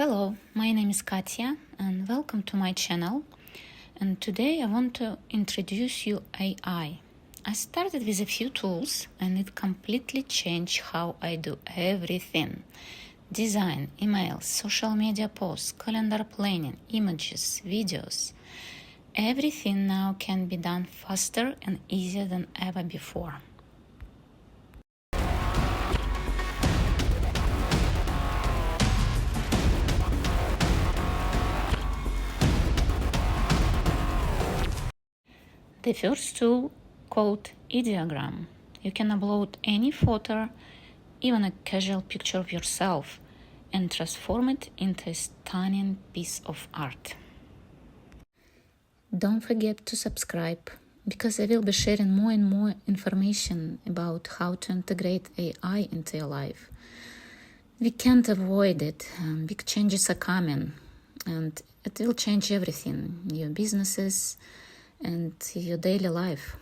Hello, my name is Katya and welcome to my channel. And today I want to introduce you AI. I started with a few tools and it completely changed how I do everything. Design, emails, social media posts, calendar planning, images, videos. Everything now can be done faster and easier than ever before. The first tool, called Ideogram. You can upload any photo, even a casual picture of yourself, and transform it into a stunning piece of art. Don't forget to subscribe, because I will be sharing more and more information about how to integrate AI into your life. We can't avoid it. Big changes are coming, and it will change everything, your businesses, and your daily life.